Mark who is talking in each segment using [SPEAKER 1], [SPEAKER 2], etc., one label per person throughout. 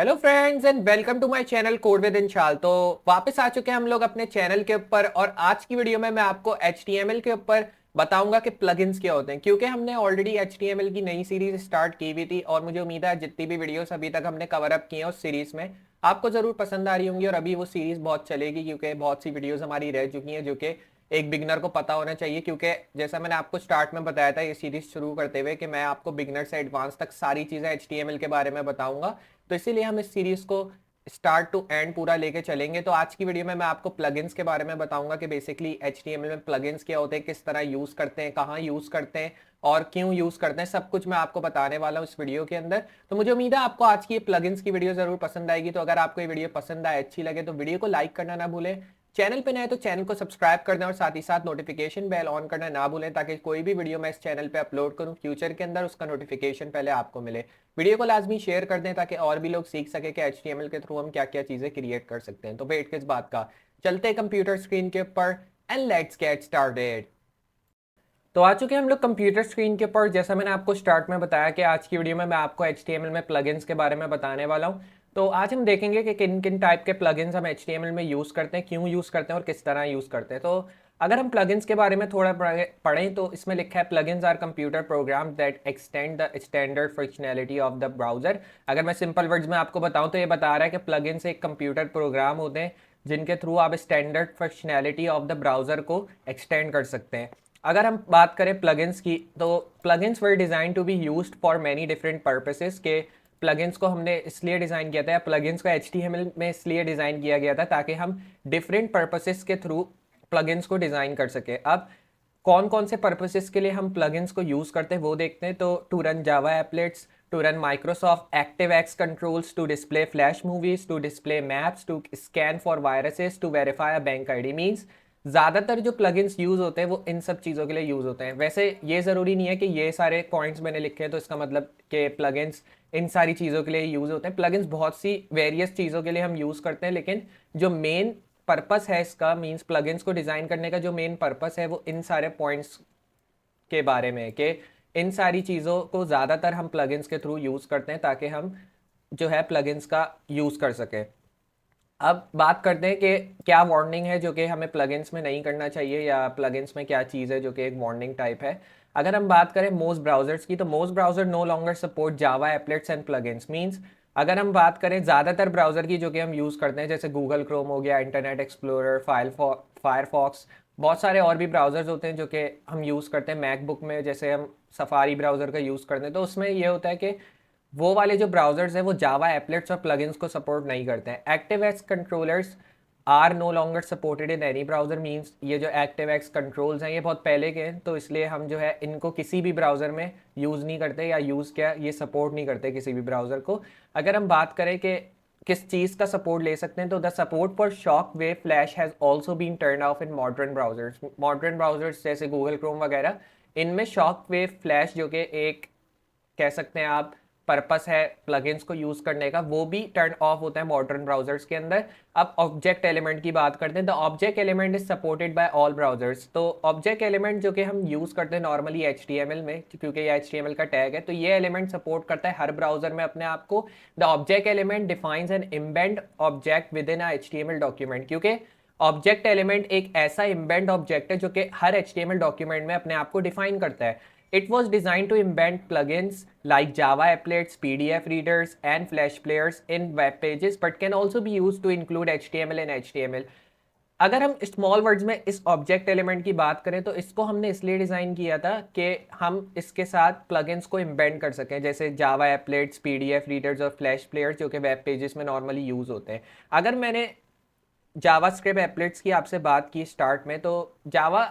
[SPEAKER 1] Hello friends and welcome to my channel code with Inshal. तो वापस आ चुके हैं हम लोग अपने चैनल के ऊपर और आज की वीडियो में मैं आपको HTML के ऊपर बताऊंगा कि प्लगइन्स क्या होते हैं, क्योंकि हमने ऑलरेडी HTML की नई सीरीज स्टार्ट की हुई थी और मुझे उम्मीद है जितनी भी वीडियोस अभी तक हमने कवर अप की हैं उस सीरीज में आपको जरूर पसंद आ रही होंगी और अभी वो सीरीज बहुत चलेगी क्योंकि बहुत सी वीडियोज हमारी रह चुकी हैं जो कि एक बिगनर को पता होना चाहिए। क्योंकि जैसा मैंने आपको स्टार्ट में बताया था ये सीरीज शुरू करते हुए कि मैं आपको बिगनर से एडवांस तक सारी चीजें HTML के बारे में बताऊंगा, तो इसीलिए हम इस सीरीज को स्टार्ट टू एंड पूरा लेके चलेंगे। तो आज की वीडियो में मैं आपको प्लगइन्स के बारे में बताऊंगा कि बेसिकली HTML में प्लगइन्स क्या होते हैं, किस तरह यूज करते हैं, कहाँ यूज करते हैं और क्यों यूज करते हैं, सब कुछ मैं आपको बताने वाला हूँ इस वीडियो के अंदर। तो मुझे उम्मीद है आपको आज की ये प्लगइन्स की वीडियो जरूर पसंद आएगी। तो अगर आपको ये वीडियो पसंद आए, अच्छी लगे, तो वीडियो को लाइक करना ना भूलें। चैनल पे नए तो चैनल को सब्सक्राइब कर दें और साथ ही साथ नोटिफिकेशन बेल ऑन करना ना भूलें ताकि कोई भी वीडियो मैं इस चैनल पे अपलोड करूं फ्यूचर के अंदर उसका नोटिफिकेशन पहले आपको मिले। वीडियो को लाजमी शेयर कर दें ताकि और भी लोग सीख सके कि HTML के थ्रू हम क्या क्या चीजें क्रिएट कर सकते हैं। तो वेट किस बात का, चलते हैं कंप्यूटर स्क्रीन के ऊपर एंड लेट्स गेट स्टार्टेड। तो आ चुके हैं हम लोग कंप्यूटर स्क्रीन के ऊपर। जैसा मैंने आपको स्टार्ट में बताया कि आज की वीडियो में मैं आपको HTML में प्लगइन्स के बारे में बताने वाला हूं। तो आज हम देखेंगे कि किन किन टाइप के प्लगइन्स हम HTML में यूज़ करते हैं, क्यों यूज़ करते हैं और किस तरह यूज़ करते हैं। तो अगर हम प्लगइन्स के बारे में थोड़ा पढ़ें तो इसमें लिखा है plugins are computer program that extend the standard functionality of the browser. अगर मैं सिंपल वर्ड्स में आपको बताऊं तो ये बता रहा है कि प्लगइन्स एक कंप्यूटर प्रोग्राम होते हैं जिनके थ्रू आप standard functionality of the browser को एक्सटेंड कर सकते हैं। अगर हम बात करें प्लगइन्स की तो plugins were designed to be used for many different purposes के प्लगइन्स को हमने इसलिए डिज़ाइन किया था या प्लगइन्स को HTML में इसलिए डिज़ाइन किया गया था ताकि हम डिफरेंट पर्पसेस के थ्रू प्लगइन्स को डिज़ाइन कर सके। अब कौन कौन से पर्पसेस के लिए हम प्लगइन्स को यूज़ करते हैं वो देखते हैं। तो to run Java applets, to run Microsoft ActiveX controls, to display flash movies, to display maps, to scan for viruses, to verify a bank ID. Means ज़्यादातर जो प्लगइन्स यूज़ होते हैं वो इन सब चीज़ों के लिए यूज़ होते हैं। वैसे ये ज़रूरी नहीं है कि ये सारे पॉइंट्स मैंने लिखे हैं तो इसका मतलब कि प्लगइन्स इन सारी चीज़ों के लिए यूज़ होते हैं। प्लगइन्स बहुत सी वेरियस चीज़ों के लिए हम यूज़ करते हैं, लेकिन जो मेन पर्पस है इसका, मीन्स प्लगइन्स को डिज़ाइन करने का जो मेन पर्पस है वो इन सारे पॉइंट्स के बारे में है कि इन सारी चीज़ों को ज़्यादातर हम प्लगइन्स के थ्रू यूज़ करते हैं ताकि हम जो है प्लगइन्स का यूज़ कर सकें। अब बात करते हैं कि क्या वार्निंग है जो कि हमें प्लगइन्स में नहीं करना चाहिए या प्लगइन्स में क्या चीज़ है जो कि एक वार्निंग टाइप है। अगर हम बात करें मोस्ट ब्राउजर्स की तो most browser no longer support Java applets and plugins. Means अगर हम बात करें ज़्यादातर ब्राउज़र की जो कि हम यूज़ करते हैं जैसे गूगल क्रोम हो गया, इंटरनेट एक्सप्लोरर, फायरफॉक्स, बहुत सारे और भी ब्राउज़र्स होते हैं जो कि हम यूज़ करते हैं। मैकबुक में जैसे हम सफारी ब्राउज़र का यूज़ करते हैं तो उसमें ये होता है कि वो वाले जो ब्राउजर्स हैं वो जावा एप्लेट्स और प्लगइन्स को सपोर्ट नहीं करते हैं। ActiveX controllers are no longer supported in any browser. Means ये जो एक्टिव एक्स कंट्रोल्स हैं ये बहुत पहले के हैं तो इसलिए हम जो है इनको किसी भी ब्राउज़र में यूज़ नहीं करते या यूज़ क्या ये सपोर्ट नहीं करते किसी भी ब्राउज़र को। अगर हम बात करें कि किस चीज़ का सपोर्ट ले सकते हैं तो the support for Shockwave Flash has also been turn off in modern browsers. Modern browsers जैसे गूगल क्रोम वगैरह, इनमें शॉक वेव फ्लैश जो कि एक कह सकते हैं आप पर्पस है प्लगइन्स को यूज करने का, वो भी टर्न ऑफ होता है मॉडर्न ब्राउजर्स के अंदर। अब ऑब्जेक्ट एलिमेंट की बात करते हैं। The object element is supported by all browsers. तो ऑब्जेक्ट एलिमेंट जो कि हम यूज करते हैं नॉर्मली HTML में, क्योंकि ये HTML का टैग है तो ये एलिमेंट सपोर्ट करता है हर ब्राउजर में अपने आप को। The object element defines N embed object with in a HTML document, क्योंकि ऑब्जेक्ट एलिमेंट एक ऐसा एम्बेड ऑब्जेक्ट है जो कि हर HTML डॉक्यूमेंट में अपने आप को डिफाइन करता है। It was designed to embed plugins like Java applets, PDF readers, and Flash players in web pages, but can also be used to include HTML and HTML. अगर हम स्मॉल वर्ड्स में इस ऑब्जेक्ट एलिमेंट की बात करें तो इसको हमने इसलिए डिज़ाइन किया था कि हम इसके साथ प्लगइन्स को एम्बेड कर सकें, जैसे जावा एप्लेट्स, PDF रीडर्स और फ्लैश प्लेयर्स जो कि वेब पेजेस में नॉर्मली यूज़ होते हैं। अगर मैंने जावास्क्रिप्ट एप्लेट्स की आपसे बात की स्टार्ट में, तो जावा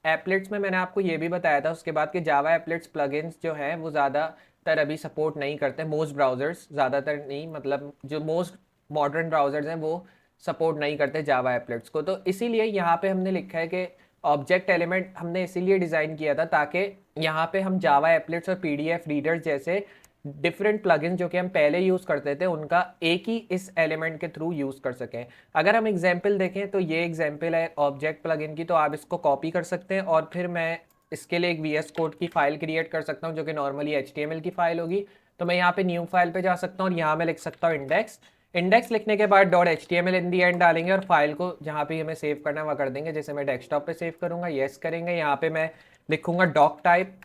[SPEAKER 1] एप्लेट्स में मैंने आपको ये भी बताया था उसके बाद कि जावा एप्लेट्स प्लगइन्स जो हैं वो ज़्यादातर अभी सपोर्ट नहीं करते। मोस्ट ब्राउज़र्स, ज़्यादातर नहीं मतलब जो मोस्ट मॉडर्न ब्राउज़र्स हैं वो सपोर्ट नहीं करते जावा एप्लेट्स को। तो इसीलिए यहाँ पे हमने लिखा है कि ऑब्जेक्ट एलिमेंट हमने इसीलिए डिज़ाइन किया था ताकि यहाँ पे हम जावा एप्लेट्स और PDF रीडर्स जैसे डिफरेंट प्लगइन जो कि हम पहले यूज़ करते थे उनका एक ही इस एलिमेंट के थ्रू यूज़ कर सकें। अगर हम एग्जांपल देखें तो ये एग्जांपल है ऑब्जेक्ट प्लगइन की, तो आप इसको कॉपी कर सकते हैं और फिर मैं इसके लिए एक VS कोड की फाइल क्रिएट कर सकता हूँ जो कि नॉर्मली HTML की फाइल होगी। तो मैं यहाँ पे न्यू फाइल पे जा सकता हूँ और यहाँ मैं लिख सकता हूँ इंडेक्स। इंडेक्स लिखने के बाद dot HTML in the and डालेंगे और फाइल को जहाँ पे हमें सेव करना है वहाँ कर देंगे। जैसे मैं डेस्कटॉप पे सेव करूँगा, येस करेंगे। यहाँ पे मैं लिखूंगा डॉक टाइप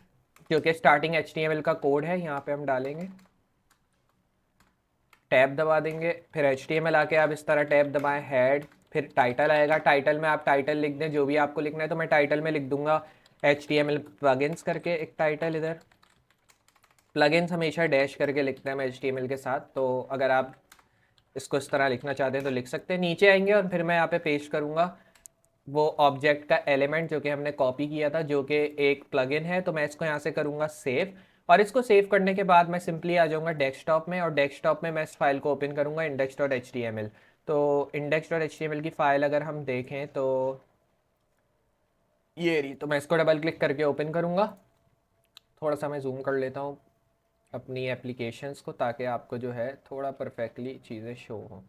[SPEAKER 1] जो कि स्टार्टिंग HTML का कोड है, यहाँ पे हम डालेंगे, टैब दबा देंगे, फिर HTML आके आप इस तरह टैब दबाएं, हेड, फिर टाइटल आएगा, टाइटल में आप टाइटल लिख दें जो भी आपको लिखना है। तो मैं टाइटल में लिख दूंगा HTML प्लगइन्स करके एक टाइटल। इधर प्लगइन्स हमेशा डैश करके लिखते हैं हम HTML के साथ, तो अगर आप इसको इस तरह लिखना चाहते हैं तो लिख सकते हैं। नीचे आएंगे और फिर मैं यहाँ पे पेस्ट करूँगा वो ऑब्जेक्ट का एलिमेंट जो कि हमने कॉपी किया था, जो कि एक प्लगइन है। तो मैं इसको यहाँ से करूँगा सेव, और इसको सेव करने के बाद मैं सिंपली आ जाऊँगा डेस्कटॉप में, और डेस्कटॉप में मैं इस फाइल को ओपन करूँगा index.html। तो index.html की फाइल अगर हम देखें तो ये रही। तो मैं इसको डबल क्लिक करके ओपन करूँगा। थोड़ा सा मैं जूम कर लेता हूँ अपनी एप्लीकेशंस को ताकि आपको जो है थोड़ा परफेक्टली चीज़ें शो हों।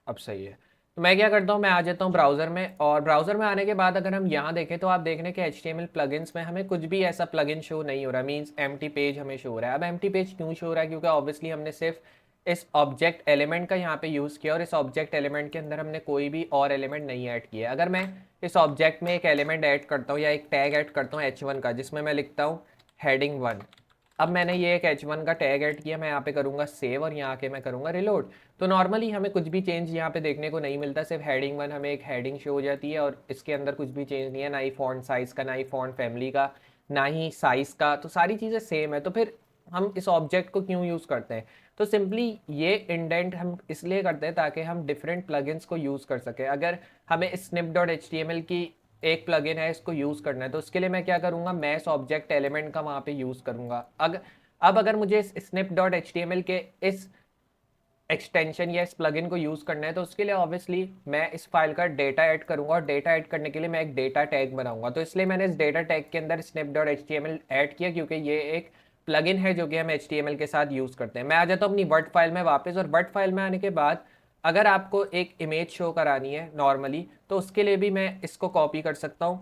[SPEAKER 1] अब सही है। तो मैं क्या करता हूँ, मैं आ जाता हूँ ब्राउज़र में, और ब्राउज़र में आने के बाद अगर हम यहाँ देखें तो आप देख रहे हैं कि HTML प्लगइन्स में हमें कुछ भी ऐसा प्लगइन शो नहीं हो रहा, मींस एम्प्टी पेज हमें शो हो रहा है। अब एम्प्टी पेज क्यों शो हो रहा है? क्योंकि ऑब्वियसली हमने सिर्फ इस ऑब्जेक्ट एलिमेंट का यहाँ पे यूज़ किया और इस ऑब्जेक्ट एलिमेंट के अंदर हमने कोई भी और एलिमेंट नहीं ऐड किया। अगर मैं इस ऑब्जेक्ट में एक एलिमेंट ऐड करता हूँ या एक टैग ऐड करता हूँ H1 का, जिसमें मैं लिखता हूँ heading 1। अब मैंने ये एक H1 का टैग ऐड किया, मैं यहाँ पे करूँगा सेव और यहाँ आके मैं करूँगा रिलोड। तो नॉर्मली हमें कुछ भी चेंज यहाँ पे देखने को नहीं मिलता, सिर्फ heading 1 हमें एक हेडिंग शो हो जाती है और इसके अंदर कुछ भी चेंज नहीं है, ना ही फॉन्ट साइज़ का, ना ही फॉन्ट फैमिली का, ना ही साइज़ का। तो सारी चीज़ें सेम है। तो फिर हम इस ऑब्जेक्ट को क्यों यूज़ करते हैं? तो सिंपली ये इंडेंट हम इसलिए करते हैं ताकि हम डिफरेंट प्लगइन्स को यूज़ कर सकें। अगर हमें snip.html की एक प्लगइन है, इसको यूज़ करना है, तो उसके लिए मैं क्या करूँगा, मैं इस ऑब्जेक्ट एलिमेंट का वहाँ पे यूज़ करूँगा। अब अगर मुझे इस snip.html के इस एक्सटेंशन या इस प्लगइन को यूज़ करना है, तो उसके लिए ऑब्वियसली मैं इस फाइल का डेटा ऐड करूँगा, और डेटा ऐड करने के लिए मैं एक डेटा टैग बनाऊँगा। तो इसलिए मैंने इस डेटा टैग के अंदर snip.html ऐड किया, क्योंकि ये एक प्लगइन है जो कि हम HTML के साथ यूज़ करते हैं। मैं आ जाता हूँ अपनी वर्ड फाइल में वापस, और वर्ड फाइल में आने के बाद अगर आपको एक इमेज शो करानी है नॉर्मली, तो उसके लिए भी मैं इसको कॉपी कर सकता हूँ,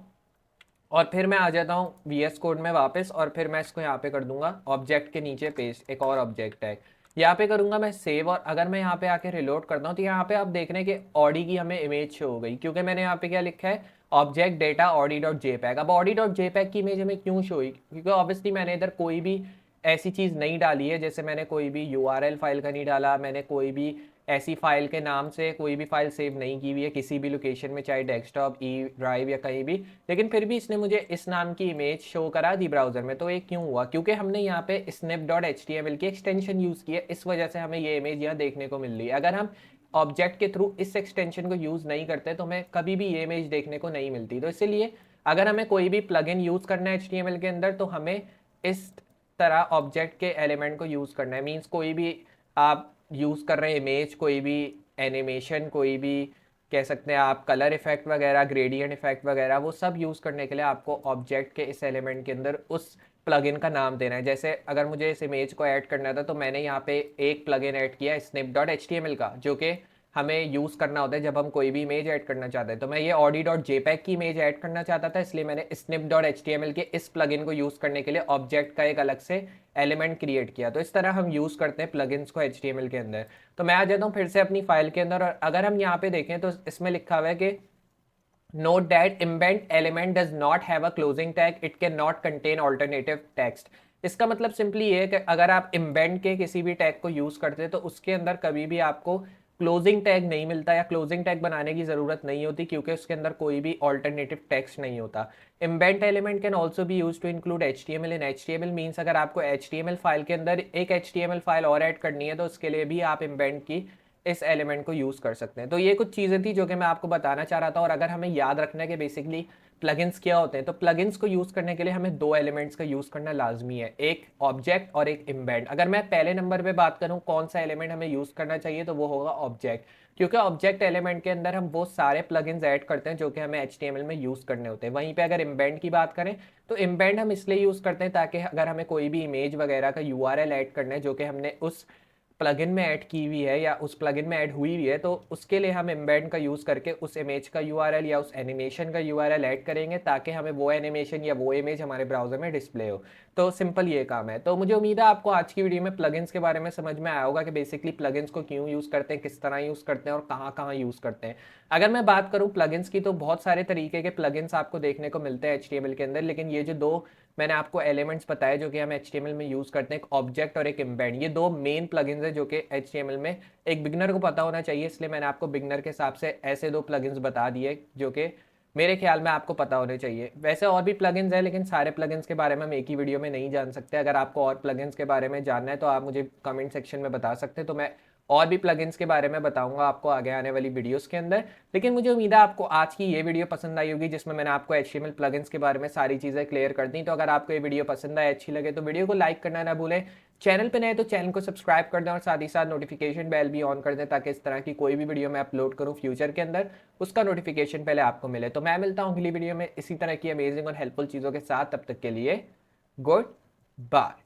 [SPEAKER 1] और फिर मैं आ जाता हूँ VS कोड में वापस, और फिर मैं इसको यहाँ पे कर दूंगा ऑब्जेक्ट के नीचे पेस्ट, एक और ऑब्जेक्ट टैग यहाँ पे करूंगा मैं सेव। और अगर मैं यहाँ पे आके रिलोड करता हूँ तो यहाँ पे आप देख रहे हैं कि ऑडी की हमें इमेज शो हो गई, क्योंकि मैंने यहाँ पे क्या लिखा है, ऑब्जेक्ट डेटा ऑडी.jpg। अब ऑडी.jpg की इमेज हमें क्यों शो हुई? क्योंकि ऑब्वियसली मैंने इधर कोई भी ऐसी चीज़ नहीं डाली है, जैसे मैंने कोई भी URL फाइल का नहीं डाला, मैंने कोई भी ऐसी फाइल के नाम से कोई भी फाइल सेव नहीं की हुई है किसी भी लोकेशन में, चाहे डेस्कटॉप, ई ड्राइव या कहीं भी। लेकिन फिर भी इसने मुझे इस नाम की इमेज शो करा दी ब्राउजर में। तो ये क्यों हुआ? क्योंकि हमने यहाँ पे snip.html की एक्सटेंशन यूज़ की है, इस वजह से हमें ये इमेज यहाँ देखने को मिल रही है। अगर हम ऑब्जेक्ट के थ्रू इस एक्सटेंशन को यूज़ नहीं करते तो हमें कभी भी ये इमेज देखने को नहीं मिलती। तो इसीलिए अगर हमें कोई भी प्लगइन यूज़ करना है HTML के अंदर, तो हमें इस तरह ऑब्जेक्ट के एलिमेंट को यूज़ करना है। मीन्स कोई भी आप यूज़ कर रहे हैं इमेज, कोई भी एनिमेशन, कोई भी कह सकते हैं आप कलर इफेक्ट वगैरह, ग्रेडियंट इफेक्ट वगैरह, वो सब यूज़ करने के लिए आपको ऑब्जेक्ट के इस एलिमेंट के अंदर उस प्लगइन का नाम देना है। जैसे अगर मुझे इस इमेज को ऐड करना था तो मैंने यहाँ पे एक प्लगइन ऐड किया snip.html का, जो कि हमें यूज़ करना होता है जब हम कोई भी इमेज ऐड करना चाहते हैं। तो मैं ये ऑडी.jpg की इमेज ऐड करना चाहता था, इसलिए मैंने snip.html के इस प्लगइन को यूज़ करने के लिए ऑब्जेक्ट का एक अलग से एलिमेंट क्रिएट किया। तो इस तरह हम यूज़ करते हैं प्लगइन्स को HTML के अंदर। तो मैं आ जाता हूँ फिर से अपनी फाइल के अंदर, और अगर हम यहाँ पे देखें तो इसमें लिखा हुआ है कि note that embed element does not have a closing tag, it cannot contain alternative text। इसका मतलब सिंपली ये है कि अगर आप इम्बेंड के किसी भी टैग को यूज़ करते हैं तो उसके अंदर कभी भी आपको क्लोजिंग टैग नहीं मिलता, या क्लोजिंग टैग बनाने की ज़रूरत नहीं होती, क्योंकि उसके अंदर कोई भी ऑल्टरनेटिव टेक्स्ट नहीं होता। Embed element can also be use to include HTML in HTML। Means अगर आपको HTML फाइल के अंदर एक HTML फाइल और ऐड करनी है तो उसके लिए भी आप इम्बेंट की इस एलिमेंट को यूज़ कर सकते हैं। तो ये कुछ चीज़ें थी जो कि मैं आपको बताना चाह रहा था। और अगर हमें याद रखना है कि बेसिकली प्लगइन्स क्या होते हैं, तो प्लगइन्स को यूज़ करने के लिए हमें दो एलिमेंट्स का यूज़ करना लाजमी है, एक ऑब्जेक्ट और एक इम्बेड। अगर मैं पहले नंबर पे बात करूँ कौन सा एलिमेंट हमें यूज़ करना चाहिए, तो वो होगा ऑब्जेक्ट, क्योंकि ऑब्जेक्ट एलिमेंट के अंदर हम वो सारे प्लगइन्स ऐड करते हैं जो कि हमें HTML में यूज़ करने होते हैं। वहीं पे अगर इम्बेड की बात करें तो इम्बेड हम इसलिए यूज़ करते हैं ताकि अगर हमें कोई भी इमेज वगैरह का URL ऐड करना है जो कि हमने उस प्लगइन में ऐड की हुई है या उस प्लगइन में ऐड हुई हुई है, तो उसके लिए हम एम्बेड का यूज़ करके उस इमेज का यूआरएल या उस एनिमेशन का यूआरएल ऐड करेंगे ताकि हमें वो एनिमेशन या वो इमेज हमारे ब्राउजर में डिस्प्ले हो। तो सिंपल ये काम है। तो मुझे उम्मीद है आपको आज की वीडियो में प्लगइन्स के बारे में समझ में आया होगा कि बेसिकली प्लगइन्स को क्यों यूज़ करते हैं, किस तरह यूज़ करते हैं और कहाँ कहाँ यूज़ करते हैं। अगर मैं बात करूँ प्लगइन्स की, तो बहुत सारे तरीके के प्लगइन्स आपको देखने को मिलते हैं HTML के अंदर, लेकिन ये जो दो मैंने आपको एलिमेंट्स बताए जो कि हम HTML में यूज़ करते हैं, एक ऑब्जेक्ट और एक एम्बेड, ये दो मेन प्लगइन्स है जो कि HTML में एक बिगनर को पता होना चाहिए, इसलिए मैंने आपको बिगनर के हिसाब से ऐसे दो प्लगइन्स बता दिए जो कि मेरे ख्याल में आपको पता होने चाहिए। वैसे और भी प्लगइन्स हैं, लेकिन सारे प्लगइन्स के बारे में हम एक ही वीडियो में नहीं जान सकते। अगर आपको और प्लगइन्स के बारे में जानना है तो आप मुझे कमेंट सेक्शन में बता सकते हैं, तो मैं और भी प्लगइन्स के बारे में बताऊंगा आपको आगे आने वाली वीडियोस के अंदर। लेकिन मुझे उम्मीद है आपको आज की ये वीडियो पसंद आई होगी जिसमें मैंने आपको HTML प्लगइन्स के बारे में सारी चीज़ें क्लियर कर दी। तो अगर आपको ये वीडियो पसंद आए, अच्छी लगे, तो वीडियो को लाइक करना ना भूलें। चैनल पे नए तो चैनल को सब्सक्राइब कर दें और साथ ही साथ नोटिफिकेशन बेल भी ऑन कर दें ताकि इस तरह की कोई भी वीडियो मैं अपलोड करूं फ्यूचर के अंदर उसका नोटिफिकेशन पहले आपको मिले। तो मैं मिलता हूं अगली वीडियो में इसी तरह की अमेजिंग और हेल्पफुल चीज़ों के साथ। तब तक के लिए गुड बाय।